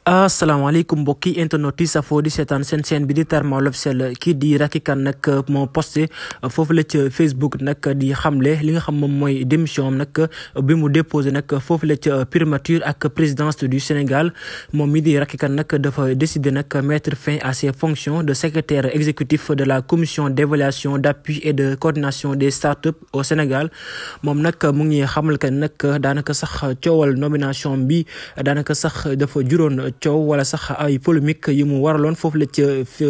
asalaamaaleykum mbokki internet yi safoo di seetaan seen chaîne bi di Thermal l'Officiel kii di Racky Kane nag moo posté foofu la ca Facebook nag di xamle li nga xam moom mooy démission am nag bi mu déposé nag foofu la ca primature ak présidence du Sénégal moom mi di Racky Kane nag dafa décidé nag mettre fin à ses fonctions de secrétaire exécutif de la commission d'évaluation d'appui et de coordination des startups au Sénégal moom nag mu ngi xamal que nag daanaka sax coowal nomination bi daanaka sax dafa juróon coow wala sax ay polémique yu mu waraloon foofu la ca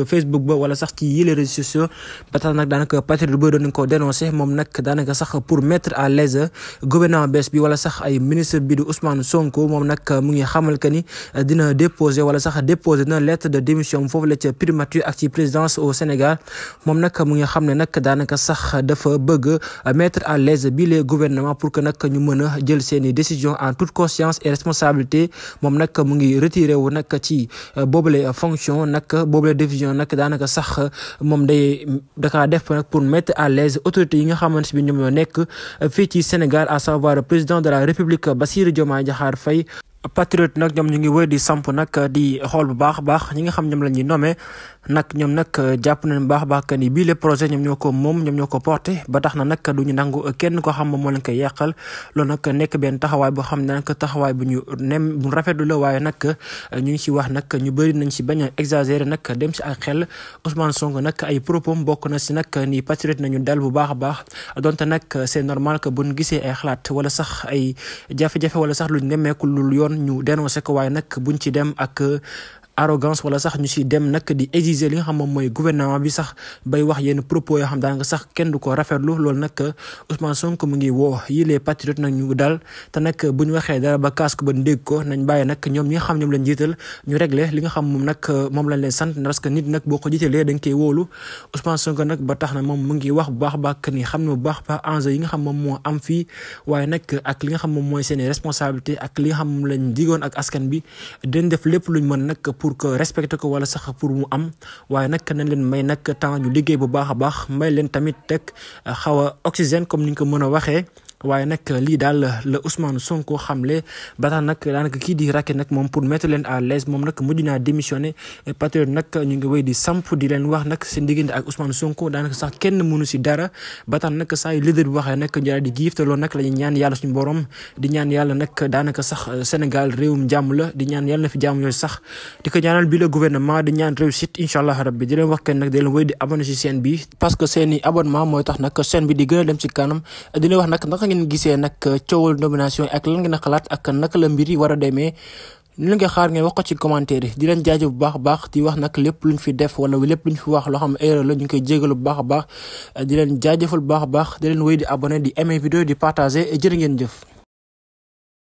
Facebook ba wala sax ci yile réseaux sociaux ba tax nag daanaka patriote ba doon ko dénoncé moom nag daanaka sax pour mettre à l'aise gouvernement bees bi wala sax ay ministre bi di Ousmane Sonko moom nag mu ngi xamal que ni dina déposer wala sax déposer na lettre de démission foofu la ca primature ak ci présidence au Sénégal moom nag mu ngi xam ne nag daanaka sax dafa bëgg mettre à l'aise bi les gouvernements pour que nag ñu mën a jël seeni décision en toute conscience et responsabilité moom nag mu ngi retiré wu nag ci boobule fonction nag boobule décision nag daanaka sax moom dakaa def nag pour mettre à l'aise autorités yi nga xamante bi ñoom ñoo nekk fii ci Sénégal à savoir président de la République Bassirou Diomaye Diakhar Faye. Patriote nag ñoom ñu ngi wër di samp nag di xool bu baax a baax ñi nga xam ñoom la ñuy nommé nag ñoom nag jàpp nañ baax a baax que ni bii les projets ñoom ñoo ko moom ñoom ñoo ko porté ba tax na nag du ñu nangu kenn koo xam moom moo leen koy yàqal loolu nag nekk benn taxawaay boo xam ne nag taxawaay bu ñu bu rafetlu la waaye nag ñu ngi si wax nag ñu bëri nañ si bañ a exagérer nag dem si ak xel Ousmane Sonko nag ay propos bokk na si nag ni patriote nañu dal bu baax a baax donte nag c'est normal que buñ gisee ay xalaat wala sax ay jafe-jafe wala sax luñ nemmeeku lu yoon ñu dénoncé ko waaye nag buñ ci dem ak arrogance wala sax ñu si dem nag di exiger li nga xam moom mooy gouvernement bi sax bay wax yenn propos yoo xam daanaka sax kenn du ko rafetlu loolu nag Ousmane Sonko mu ngi woo yi les patriotes nag ñu dal te nag bu ñu waxee dara ba kaas ko ba ndégg ko nañ bàyyi nag ñoom ñi nga xam ñoom lañ jiital ñu régler li nga xam moom nag moom lañ leen sant parce que nit nag boo ko jiitalee dañ koy wóolu Ousmane Sonko nag ba tax na moom mu ngi wax bu baax baax ni xam ne bu baax baax enjeu yi nga xam moom moo am fii waaye nag ak li nga xam moom mooy seeni responsabilité ak li nga xam moom lañ digoon ak askan bi dañ def lépp luñ mën nag pour que respecté ko wala sax pour mu am waaye nag nañ leen may nag temps ñu liggéey bu baax a baax may leen tamit teg xaw a oxygène comme ni ñu ko mën a waxee waaye nag lii daal la Ousmane Sonko xamle ba tax nag daanaka kii di Racky nag moom pour mettre leen à l'aise moom nag mujj naa démissionné patriote nag ñu ngi wéy di samp di leen wax nag seen diggante ak Ousmane Sonko daanaka sax kenn mënu si dara ba tax nag saa yu leader bi waxee nag ñu daal di giif te loolu nag la ñuy ñaan yàlla suñu borom di ñaan yàlla nag daanaka sax Sénégal réewum jàmm la di ñaan yàlla na fi jàmm yooyu sax di ko ñaanal bi le gouvernement di ñaan réussite incha allah rabbi di leen wax kenn nag di leen wéy di abonné si chaîne bi parce que seeni abonnement mooy tax nag chaîne bi di gën a dem si kanam di leen wax nag naka ngeen gisee nag coowal nomination ak lan ngeen a xalaat ak naka la mbir yi war a demee ni la nga xaar ngeen wax ko ci commentaire yi di leen jaajëf bu baax a baax di wax nag lépp luñ fi def wala lépp luñ fi wax loo xam erreur la ñu ngi koy jégalu bu baax a baax di leen jaajëfal bu baax a baax di leen wéy di abonné di aimer vidéo di partager jërë ngeen jëf